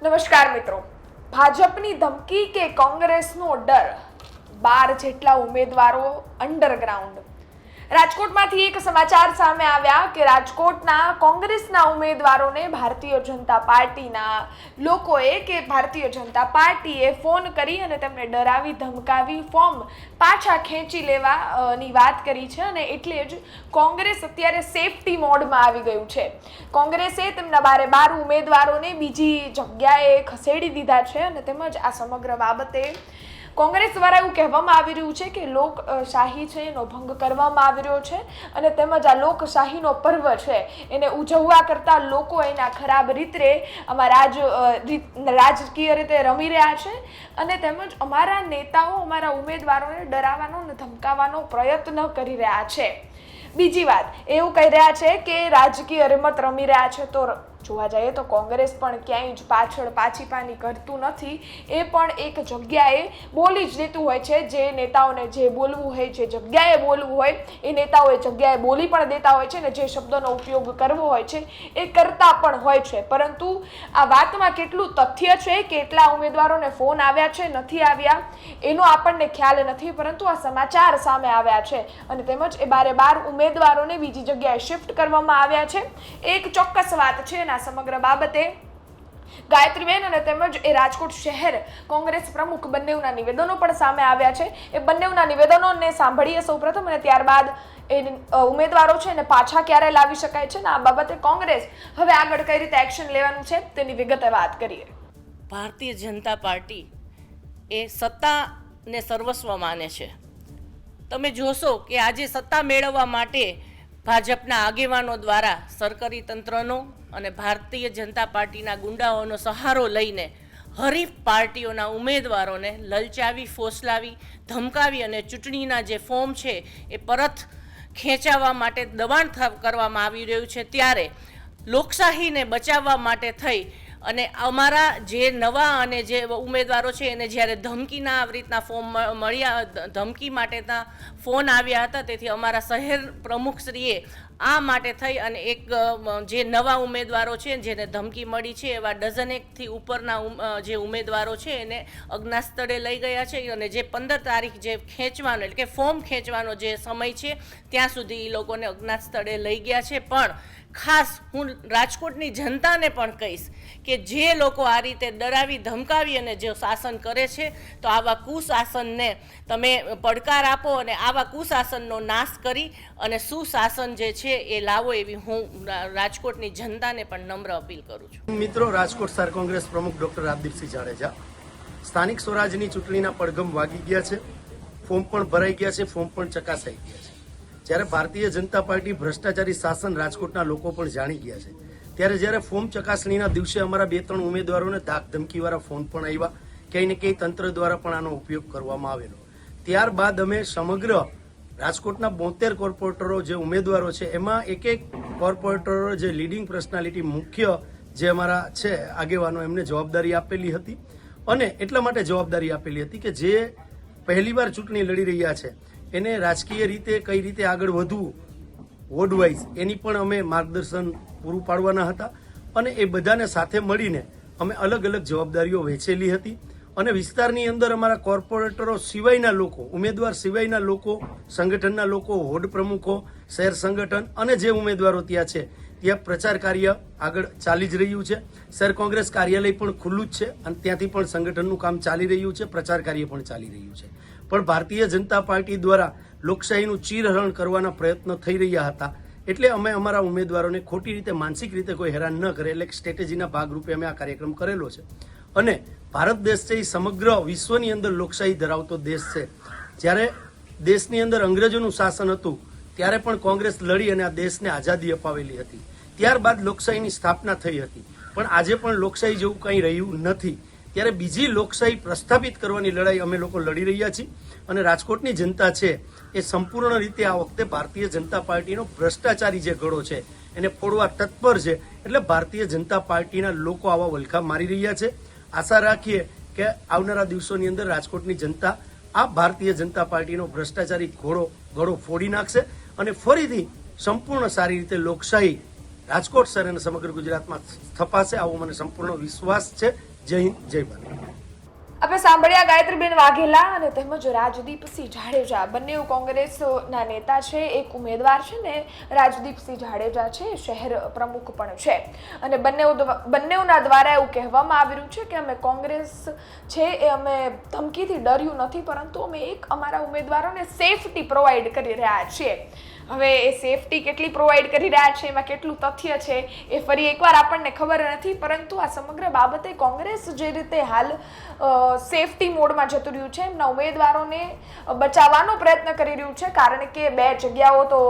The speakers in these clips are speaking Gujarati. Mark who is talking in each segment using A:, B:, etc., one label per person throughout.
A: નમસ્કાર મિત્રો, ભાજપની ધમકી કે કોંગ્રેસનો ડર, 12 જેટલા ઉમેદવારો અંડરગ્રાઉન્ડ। રાજકોટમાંથી એક સમાચાર સામે આવ્યા કે રાજકોટના કોંગ્રેસના ઉમેદવારોને ભારતીય જનતા પાર્ટીએ ફોન કરી અને તેમને ડરાવી ધમકાવી ફોર્મ પાછા ખેંચી લેવાની વાત કરી છે અને એટલે જ કોંગ્રેસ અત્યારે સેફટી મોડમાં આવી ગયું છે। કોંગ્રેસે તેમના 12 ઉમેદવારોને બીજી જગ્યાએ ખસેડી દીધા છે અને તેમજ આ સમગ્ર બાબતે કોંગ્રેસ દ્વારા એવું કહેવામાં આવી રહ્યું છે કે લોકશાહી છે એનો ભંગ કરવામાં આવી રહ્યો છે અને તેમજ આ લોકશાહીનો પર્વ છે એને ઉજવવા કરતા લોકો એના ખરાબ રીતે આમાં રાજકીય રીતે રમી રહ્યા છે અને તેમજ અમારા નેતાઓ અમારા ઉમેદવારોને ડરાવવાનો અને ધમકાવવાનો પ્રયત્ન કરી રહ્યા છે। બીજી વાત એવું કહી રહ્યા છે કે રાજકીય રમત રમી રહ્યા છે। તો જોવા જઈએ તો કોંગ્રેસ પણ ક્યાંય જ પાછળ પાછીપાની કરતું નથી, એ પણ એક જગ્યાએ બોલી જ દેતું હોય છે। જે નેતાઓને જે બોલવું હોય, જે જગ્યાએ બોલવું હોય એ નેતાઓ એ જગ્યાએ બોલી પણ દેતા હોય છે અને જે શબ્દોનો ઉપયોગ કરવો હોય છે એ કરતા પણ હોય છે। પરંતુ આ વાતમાં કેટલું તથ્ય છે, કેટલા ઉમેદવારોને ફોન આવ્યા છે નથી આવ્યા એનો આપણને ખ્યાલ નથી, પરંતુ આ સમાચાર સામે આવ્યા છે અને તેમજ એ 12 ઉમેદવારોને બીજી જગ્યાએ શિફ્ટ કરવામાં આવ્યા છે। એક ચોક્કસ વાત છે સમગ્ર બાબતે ગાયત્રીબેન અને તેમજ એ રાજકોટ શહેર કોંગ્રેસ પ્રમુખ બંનેના નિવેદનો પણ સામે આવ્યા છે। એ બંનેના નિવેદનોને સાંભળીએ સૌપ્રથમ અને ત્યારબાદ એ ઉમેદવારો છે એને પાછા ક્યારે લાવી શકાય છે ને આ બાબતે કોંગ્રેસ હવે આગળ કઈ રીતે એક્શન લેવાનું છે તેની વિગતે વાત કરીએ।
B: ભારતીય જનતા પાર્ટી એ સત્તાને સર્વસ્વ માને છે। તમે જોશો કે આજે સત્તા મેળવવા માટે ભાજપના આગેવાનો દ્વારા સરકારી તંત્રનો અને ભારતીય જનતા પાર્ટીના ગુંડાઓનો સહારો લઈને હરીફ પાર્ટીઓના ઉમેદવારોને લલચાવી, ફોસલાવી, ધમકાવી અને ચૂંટણીના જે ફોર્મ છે એ પરત ખેંચાવવા માટે દબાણ કરવામાં આવી રહ્યું છે। ત્યારે લોકશાહીને બચાવવા માટે થઈ અને અમારા જે નવા અને જે ઉમેદવારો છે એને જ્યારે ધમકીના આવી રીતના ફોર્મ મળ્યા, ધમકી માટેના ફોન આવ્યા હતા, તેથી અમારા શહેર પ્રમુખશ્રીએ આ માટે થઈ અને એક જે નવા ઉમેદવારો છે જેને ધમકી મળી છે એવા ડઝનેકથી ઉપરના જે ઉમેદવારો છે એને અજ્ઞાત સ્થળે લઈ ગયા છે અને જે 15 તારીખ જે ખેંચવાનો એટલે કે ફોર્મ ખેંચવાનો જે સમય છે ત્યાં સુધી એ લોકોને અજ્ઞાત સ્થળે લઈ ગયા છે। પણ ખાસ હું રાજકોટની જનતાને પણ કહીશ કે જે લોકો આ રીતે ડરાવી ધમકાવી અને જે શાસન કરે છે તો આવા કુશાસનને તમે પડકાર આપો અને આવા કુશાસનનો નાશ કરી અને સુશાસન જે છે એ લાવો એવી હું રાજકોટની જનતાને પણ નમ્ર અપીલ કરું છું।
C: મિત્રો, રાજકોટ શહેર કોંગ્રેસ પ્રમુખ ડોક્ટર રાજદીપસિંહ જાડેજા, સ્થાનિક સ્વરાજની ચૂંટણીના પડઘમ વાગી ગયા છે, ફોર્મ પણ ભરાઈ ગયા છે, ફોર્મ પણ ચકાસાઈ ગયા છે। જ્યારે ભારતીય જનતા પાર્ટી ભ્રષ્ટાચારી શાસન રાજકોટના લોકો પણ જાણી ગયા છે, ત્યારે જ્યારે ફોર્મ ચકાસણીના દિવસે અમારા 2-3 ઉમેદવારોને ધાક ધમકીવાળા ફોન પણ આવ્યા, ક્યાંય ને ક્યાંય તંત્ર દ્વારા પણ આનો ઉપયોગ કરવામાં આવેલો। ત્યારબાદ અમે સમગ્ર રાજકોટના 72 કોર્પોરેટરો જે ઉમેદવારો છે એમાં એક કોર્પોરેટરો જે લીડિંગ પર્સનાલિટી મુખ્ય જે અમારા છે આગેવાનો એમને જવાબદારી આપેલી હતી અને એટલા માટે જવાબદારી આપેલી હતી કે જે પહેલીવાર ચૂંટણી લડી રહ્યા છે એને રાજકીય રીતે કઈ રીતે આગળ વધવું વોર્ડ વાઇઝ એની પણ અમે માર્ગદર્શન પૂરું પાડવાના હતા અને એ બધાને સાથે મળીને અમે અલગ અલગ જવાબદારીઓ વહેંચેલી હતી અને વિસ્તારની અંદર અમારા કોર્પોરેટરો સિવાયના લોકો, ઉમેદવાર સિવાયના લોકો, સંગઠનના લોકો, વોર્ડ પ્રમુખો, શહેર સંગઠન અને જે ઉમેદવારો ત્યાં છે ત્યાં પ્રચાર કાર્ય આગળ ચાલી જ રહ્યું છે। શહેર કોંગ્રેસ કાર્યાલય પણ ખુલ્લું જ છે અને ત્યાંથી પણ સંગઠનનું કામ ચાલી રહ્યું છે, પ્રચાર કાર્ય પણ ચાલી રહ્યું છે। પણ ભારતીય જનતા પાર્ટી દ્વારા લોકશાહીનું ચીરહરણ કરવાના પ્રયત્નો થઈ રહ્યા હતા એટલે અમે અમારા ઉમેદવારોને ખોટી રીતે માનસિક રીતે કોઈ હેરાન ન કરે એટલે સ્ટ્રેટેજીના ભાગરૂપે અમે આ કાર્યક્રમ કરેલો છે। અને ભારત દેશ છે એ સમગ્ર વિશ્વની અંદર લોકશાહી ધરાવતો દેશ છે। જ્યારે દેશની અંદર અંગ્રેજોનું શાસન હતું ત્યારે પણ કોંગ્રેસ લડી અને આ દેશને આઝાદી અપાવેલી હતી, ત્યારબાદ લોકશાહીની સ્થાપના થઈ હતી, પણ આજે પણ લોકશાહી જેવું કંઈ રહ્યું નથી। ત્યારે બીજી લોકશાહી પ્રસ્થાપિત કરવાની લડાઈ અમે લોકો લડી રહ્યા છીએ અને રાજકોટની જનતા છે એ સંપૂર્ણ રીતે આ વખતે ભારતીય જનતા પાર્ટીનો ભ્રષ્ટાચારી જે ગળો છે એને ફોડવા તત્પર છે। એટલે ભારતીય જનતા પાર્ટીના લોકો આવા વલખા મારી રહ્યા છે। આશા રાખીએ કે આવનારા દિવસોની અંદર રાજકોટની જનતા આ ભારતીય જનતા પાર્ટીનો ભ્રષ્ટાચારી ગળો ફોડી નાખશે અને ફરીથી સંપૂર્ણ સારી રીતે લોકશાહી રાજકોટ શહેર અને સમગ્ર ગુજરાતમાં સ્થપાશે આવો મને સંપૂર્ણ વિશ્વાસ છે। જય હિન્દ, જય ભારત.
A: આપણે સાંભળ્યા ગાયત્રીબેન વાઘેલા અને તેમજ રાજદીપસિંહ જાડેજા, બંને કોંગ્રેસના નેતા છે. એક ઉમેદવાર છે ને રાજદીપસિંહ જાડેજા છે, શહેર પ્રમુખ પણ છે. અને બંનેના દ્વારા એવું કહેવામાં આવી રહ્યું છે કે અમે કોંગ્રેસ છે એ અમે ધમકીથી ડર્યું નથી, પરંતુ અમે અમારા ઉમેદવારોને સેફટી પ્રોવાઈડ કરી રહ્યા છીએ. હવે એ સેફટી કેટલી પ્રોવાઈડ કરી રહ્યા છે, એમાં કેટલું તથ્ય છે એ ફરી એકવાર આપણને ખબર નથી, પરંતુ આ સમગ્ર બાબતે કોંગ્રેસ જે રીતે હાલ સેફટી મોડમાં જતું રહ્યું છે, એમના ઉમેદવારોને બચાવવાનો પ્રયત્ન કરી રહ્યું છે. કારણ કે 2 જગ્યાઓ તો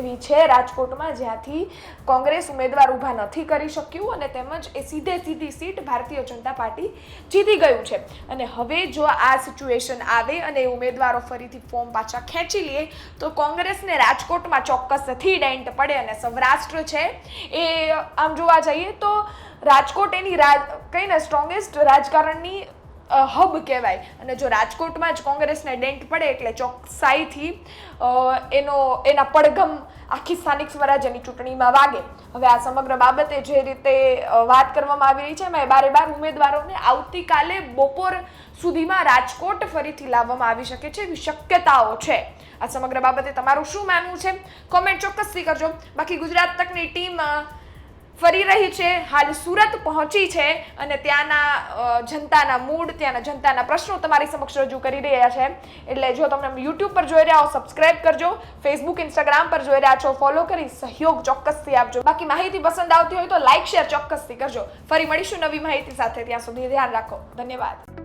A: એવી છે રાજકોટમાં જ્યાંથી કોંગ્રેસ ઉમેદવાર ઊભા નથી કરી શક્યું, અને તેમજ એ સીધી સીટ ભારતીય જનતા પાર્ટી જીતી ગયું છે. અને હવે જો આ સિચ્યુએશન આવે અને ઉમેદવારો ફરીથી ફોર્મ પાછા ખેંચી લે તો કોંગ્રેસને રાજકોટમાં ચોક્કસથી ડેન્ટ પડે. અને સૌરાષ્ટ્ર છે એ આમ જોવા જઈએ તો રાજકોટ એની કહીને સ્ટ્રોંગેસ્ટ રાજકારણની હબ કહેવાય. અને જો રાજકોટમાં જ કોંગ્રેસને ડેન્ટ પડે એટલે ચોકસાઈથી એના પડઘમ આખી સ્થાનિક સ્વરાજ્યની ચૂંટણીમાં વાગે. હવે આ સમગ્ર બાબતે જે રીતે વાત કરવામાં આવી રહી છે એમાં બારે ઉમેદવારોને આવતીકાલે બપોર સુધીમાં રાજકોટ ફરીથી લાવવામાં આવી શકે છે એવી શક્યતાઓ છે. આ સમગ્ર બાબતે તમારું શું માનવું છે કોમેન્ટ ચોક્કસથી કરજો. બાકી ગુજરાત તકની ટીમ ફરી રહી છે, હાલ સુરત પહોંચી છે અને ત્યાંના જનતાના મૂડ, ત્યાંના જનતાના પ્રશ્નો તમારી સમક્ષ રજૂ કરી રહ્યા છે. એટલે જો તમે યુટ્યુબ પર જોઈ રહ્યા હો સબસ્ક્રાઇબ કરજો, ફેસબુક ઇન્સ્ટાગ્રામ પર જોઈ રહ્યા છો ફોલો કરી સહયોગ ચોક્કસથી આપજો. બાકી માહિતી પસંદ આવતી હોય તો લાઇક શેર ચોક્કસથી કરજો. ફરી મળીશું નવી માહિતી સાથે, ત્યાં સુધી ધ્યાન રાખો. ધન્યવાદ.